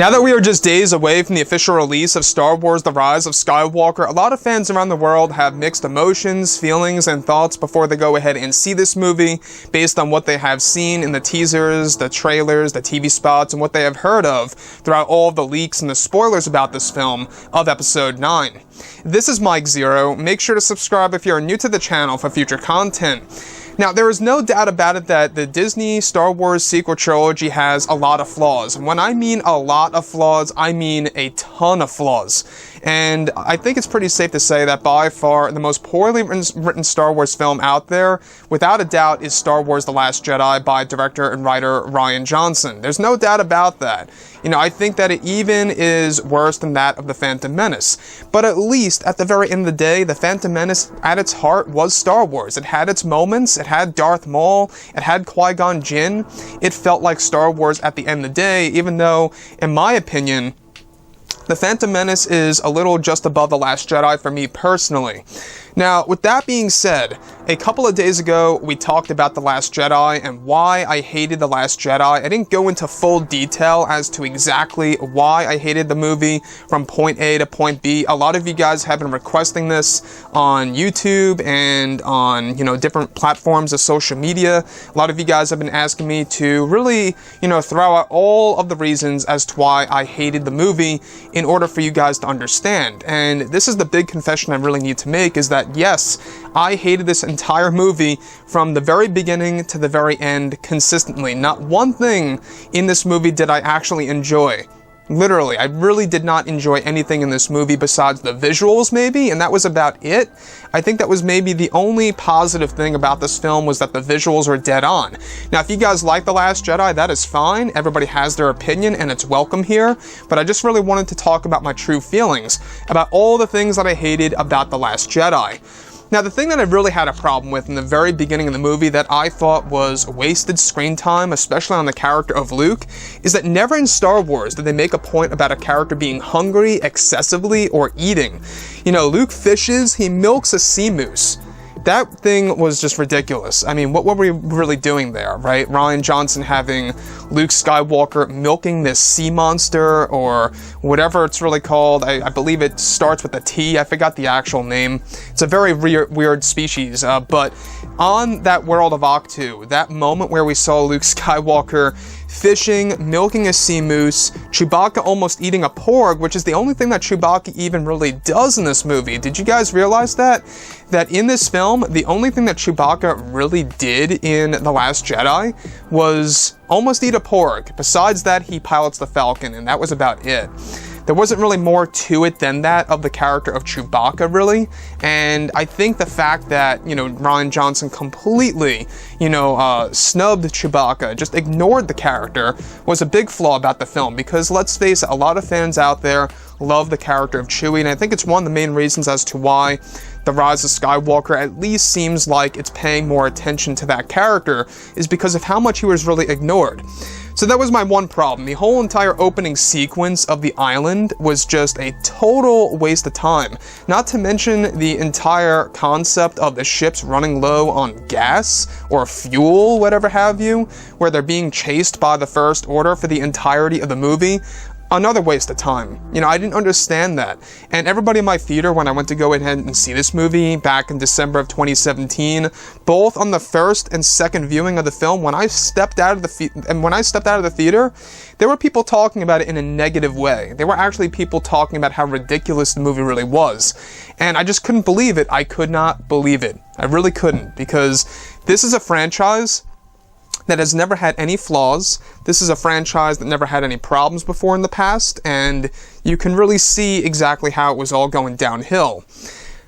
Now that we are just days away from the official release of Star Wars: The Rise of Skywalker, a lot of fans around the world have mixed emotions, feelings, and thoughts before they go ahead and see this movie based on what they have seen in the teasers, the trailers, the TV spots, and what they have heard of throughout all of the leaks and the spoilers about this film of Episode 9. This is Mike Zeroh. Make sure to subscribe if you're new to the channel for future content. Now, there is no doubt about it that the Disney Star Wars sequel trilogy has a lot of flaws. And when I mean a lot of flaws, I mean a ton of flaws. And I think it's pretty safe to say that by far the most poorly written Star Wars film out there, without a doubt, is Star Wars: The Last Jedi by director and writer Rian Johnson. There's no doubt about that. I think that it even is worse than that of The Phantom Menace. But at least, at the very end of the day, The Phantom Menace, at its heart, was Star Wars. It had its moments, it had Darth Maul, it had Qui-Gon Jinn. It felt like Star Wars at the end of the day, even though, in my opinion, The Phantom Menace is a little just above The Last Jedi for me personally. Now, with that being said, a couple of days ago, we talked about The Last Jedi and why I hated The Last Jedi. I didn't go into full detail as to exactly why I hated the movie from point A to point B. A lot of you guys have been requesting this on YouTube and on, different platforms of social media. A lot of you guys have been asking me to really, throw out all of the reasons as to why I hated the movie in order for you guys to understand. And this is the big confession I really need to make, is that yes, I hated this entire movie from the very beginning to the very end consistently. Not one thing in this movie did I actually enjoy. Literally, I really did not enjoy anything in this movie besides the visuals, maybe, and that was about it. I think that was maybe the only positive thing about this film, was that the visuals were dead on. Now, if you guys like The Last Jedi, that is fine. Everybody has their opinion, and it's welcome here. But I just really wanted to talk about my true feelings, about all the things that I hated about The Last Jedi. Now, the thing that I really had a problem with in the very beginning of the movie that I thought was wasted screen time, especially on the character of Luke, is that never in Star Wars did they make a point about a character being hungry excessively or eating. Luke fishes, he milks a sea moose. That thing was just ridiculous. I mean, what were we really doing there, right? Rian Johnson having Luke Skywalker milking this sea monster, or whatever it's really called. I believe it starts with a T. I forgot the actual name. It's a very weird species. But on that world of Octu, that moment where we saw Luke Skywalker fishing, milking a sea moose, Chewbacca almost eating a porg, which is the only thing that Chewbacca even really does in this movie. Did you guys realize that? That in this film, the only thing that Chewbacca really did in The Last Jedi was almost eat a porg. Besides that, he pilots the Falcon, and that was about it. There wasn't really more to it than that of the character of Chewbacca, really. And I think the fact that, Rian Johnson completely, snubbed Chewbacca, just ignored the character, was a big flaw about the film. Because let's face it, a lot of fans out there love the character of Chewie, and I think it's one of the main reasons as to why The Rise of Skywalker at least seems like it's paying more attention to that character, is because of how much he was really ignored. So that was my one problem. The whole entire opening sequence of the island was just a total waste of time. Not to mention the entire concept of the ships running low on gas or fuel, whatever have you, where they're being chased by the First Order for the entirety of the movie. Another waste of time. I didn't understand that. And everybody in my theater, when I went to go ahead and see this movie back in December of 2017, both on the first and second viewing of the film, when I stepped out of the theater, there were people talking about it in a negative way. There were actually people talking about how ridiculous the movie really was. And I just couldn't believe it. I could not believe it. I really couldn't, because this is a franchise that has never had any flaws. This is a franchise that never had any problems before in the past, and you can really see exactly how it was all going downhill.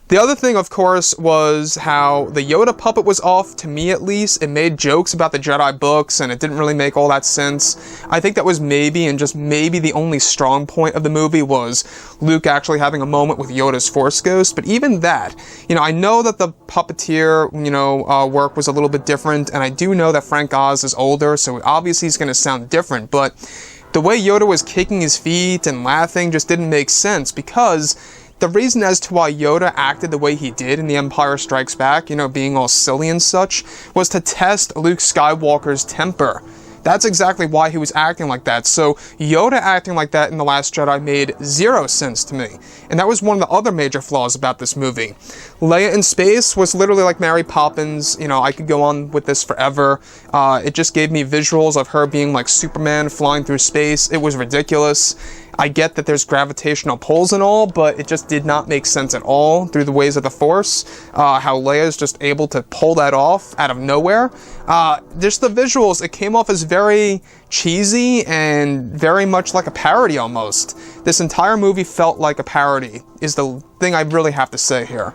The other thing, of course, was how the Yoda puppet was off, to me at least. It made jokes about the Jedi books, and it didn't really make all that sense. I think that was maybe, and just maybe, the only strong point of the movie was Luke actually having a moment with Yoda's Force Ghost. But even that, I know that the puppeteer, work was a little bit different, and I do know that Frank Oz is older, so obviously he's going to sound different, but the way Yoda was kicking his feet and laughing just didn't make sense, because the reason as to why Yoda acted the way he did in The Empire Strikes Back, being all silly and such, was to test Luke Skywalker's temper. That's exactly why he was acting like that. So Yoda acting like that in The Last Jedi made zero sense to me. And that was one of the other major flaws about this movie. Leia in space was literally like Mary Poppins. You know, I could go on with this forever. It just gave me visuals of her being like Superman flying through space. It was ridiculous. I get that there's gravitational pulls and all, but it just did not make sense at all through the ways of the Force. How Leia is just able to pull that off out of nowhere. Just the visuals, it came off as very cheesy and very much like a parody almost. This entire movie felt like a parody, is the thing I really have to say here.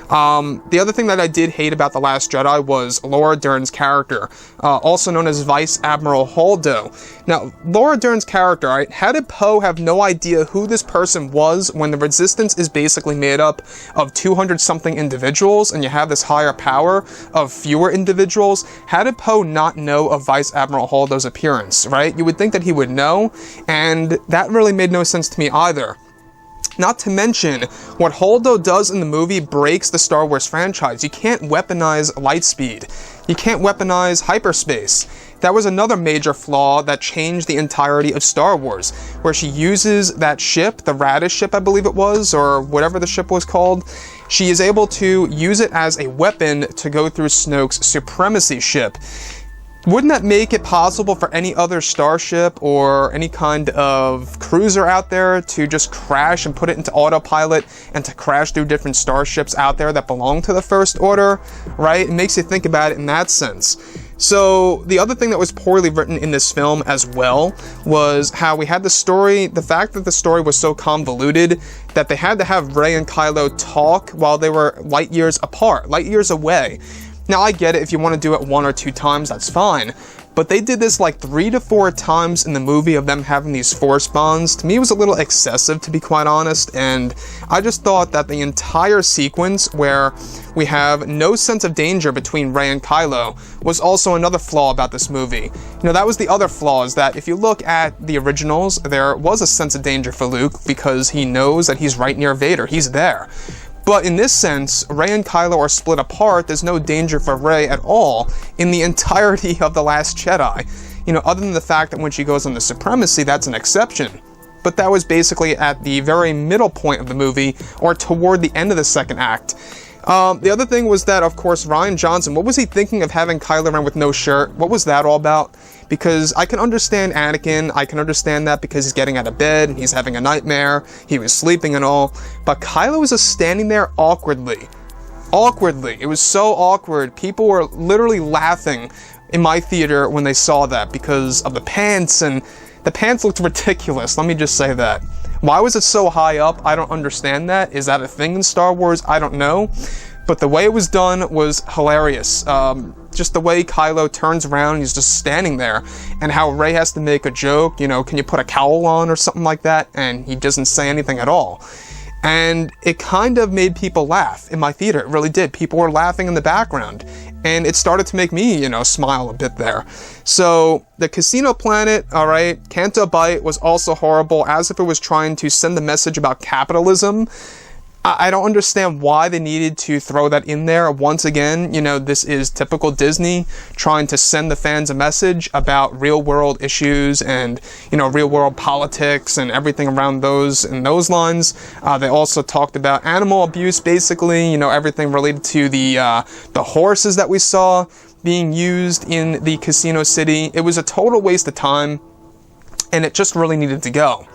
The other thing that I did hate about The Last Jedi was Laura Dern's character, also known as Vice Admiral Holdo. Now, Laura Dern's character, right, how did Poe have no idea who this person was when the Resistance is basically made up of 200-something individuals and you have this higher power of fewer individuals? How did Poe not know of Vice Admiral Holdo's appearance, right? You would think that he would know, and that really made no sense to me either. Not to mention, what Holdo does in the movie breaks the Star Wars franchise. You can't weaponize light speed. You can't weaponize hyperspace. That was another major flaw that changed the entirety of Star Wars, where she uses that ship, the Radish ship I believe it was, or whatever the ship was called. She is able to use it as a weapon to go through Snoke's supremacy ship. Wouldn't that make it possible for any other starship or any kind of cruiser out there to just crash and put it into autopilot and to crash through different starships out there that belong to the First Order, right? It makes you think about it in that sense. So the other thing that was poorly written in this film as well was how we had the story, the fact that the story was so convoluted that they had to have Rey and Kylo talk while they were light years apart, light years away. Now, I get it, if you want to do it 1 or 2 times, that's fine. But they did this like 3 to 4 times in the movie of them having these Force bonds. To me, it was a little excessive, to be quite honest, and I just thought that the entire sequence where we have no sense of danger between Rey and Kylo was also another flaw about this movie. You know, that was the other flaw, is that if you look at the originals, there was a sense of danger for Luke because he knows that he's right near Vader. He's there. But in this sense, Rey and Kylo are split apart. There's no danger for Rey at all in the entirety of The Last Jedi. You know, other than the fact that when she goes on the supremacy, that's an exception. But that was basically at the very middle point of the movie, or toward the end of the second act. The other thing was that, of course, Rian Johnson, what was he thinking of having Kylo Ren with no shirt? What was that all about? Because I can understand Anakin, I can understand that because he's getting out of bed, he's having a nightmare, he was sleeping and all, but Kylo was just standing there awkwardly. Awkwardly. It was so awkward. People were literally laughing in my theater when they saw that because of the pants, and the pants looked ridiculous, let me just say that. Why was it so high up? I don't understand that. Is that a thing in Star Wars? I don't know. But the way it was done was hilarious. Just the way Kylo turns around and he's just standing there, and how Rey has to make a joke, you know, can you put a cowl on or something like that, and he doesn't say anything at all. And it kind of made people laugh in my theater. It really did. People were laughing in the background, and it started to make me, you know, smile a bit there. So the Casino Planet, all right, Canto Bight was also horrible, as if it was trying to send a message about capitalism. I don't understand why they needed to throw that in there. Once again, you know, this is typical Disney trying to send the fans a message about real-world issues and, you know, real-world politics and everything around those in those lines. They also talked about animal abuse, basically, you know, everything related to the horses that we saw being used in the Casino City. It was a total waste of time, and it just really needed to go.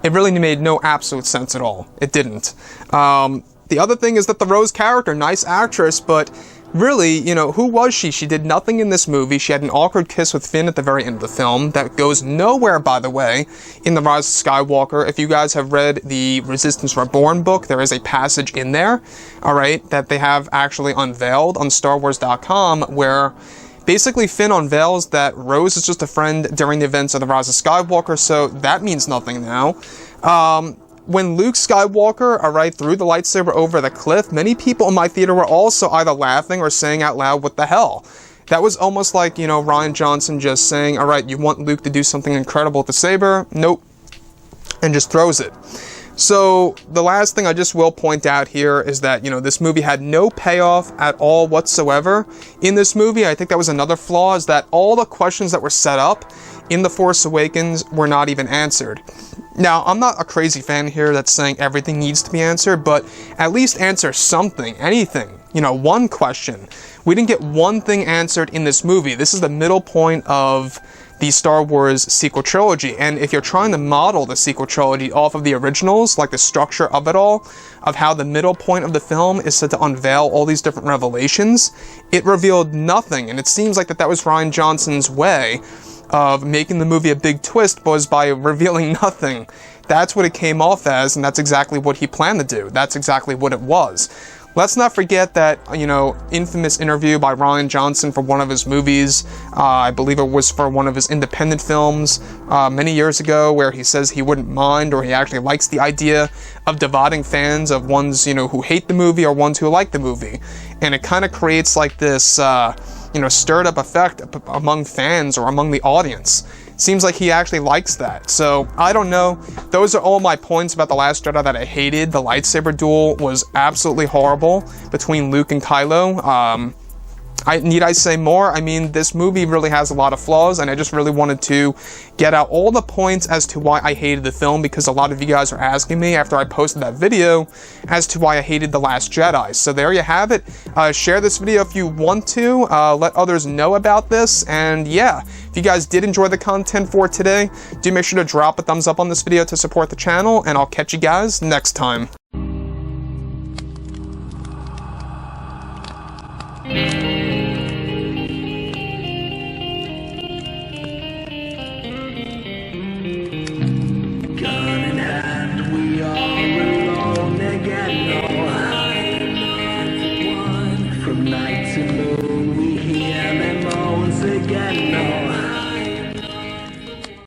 It really made no absolute sense at all. It didn't. The other thing is that the Rose character, nice actress, but really, you know, who was she? She did nothing in this movie. She had an awkward kiss with Finn at the very end of the film that goes nowhere, by the way, in The Rise of Skywalker. If you guys have read the Resistance Reborn book, there is a passage in there, all right, that they have actually unveiled on StarWars.com where basically Finn unveils that Rose is just a friend during the events of The Rise of Skywalker, so that means nothing now. When Luke Skywalker, alright, threw the lightsaber over the cliff, many people in my theater were also either laughing or saying out loud, what the hell? That was almost like, you know, Rian Johnson just saying, alright, you want Luke to do something incredible with the saber? Nope. And just throws it. So the last thing I just will point out here is that, this movie had no payoff at all whatsoever. In this movie, I think that was another flaw, is that all the questions that were set up in The Force Awakens were not even answered. Now, I'm not a crazy fan here that's saying everything needs to be answered, but at least answer something, anything. One question. We didn't get one thing answered in this movie. This is the middle point of the Star Wars sequel trilogy, and if you're trying to model the sequel trilogy off of the originals, like the structure of it all, of how the middle point of the film is said to unveil all these different revelations, it revealed nothing, and it seems like that was Rian Johnson's way of making the movie a big twist, was by revealing nothing. That's what it came off as, and that's exactly what he planned to do. That's exactly what it was. Let's not forget that, infamous interview by Rian Johnson for one of his movies, I believe it was for one of his independent films, many years ago, where he says he wouldn't mind, or he actually likes the idea of dividing fans of ones, who hate the movie or ones who like the movie. And it kind of creates like this, stirred up effect among fans or among the audience. Seems like he actually likes that. So, I don't know. Those are all my points about The Last Jedi that I hated. The lightsaber duel was absolutely horrible between Luke and Kylo. Need I say more? I mean, this movie really has a lot of flaws, and I just really wanted to get out all the points as to why I hated the film, because a lot of you guys are asking me after I posted that video as to why I hated The Last Jedi. So there you have it. Share this video if you want to. Let others know about this. And yeah, if you guys did enjoy the content for today, do make sure to drop a thumbs up on this video to support the channel, and I'll catch you guys next time. From night to moon,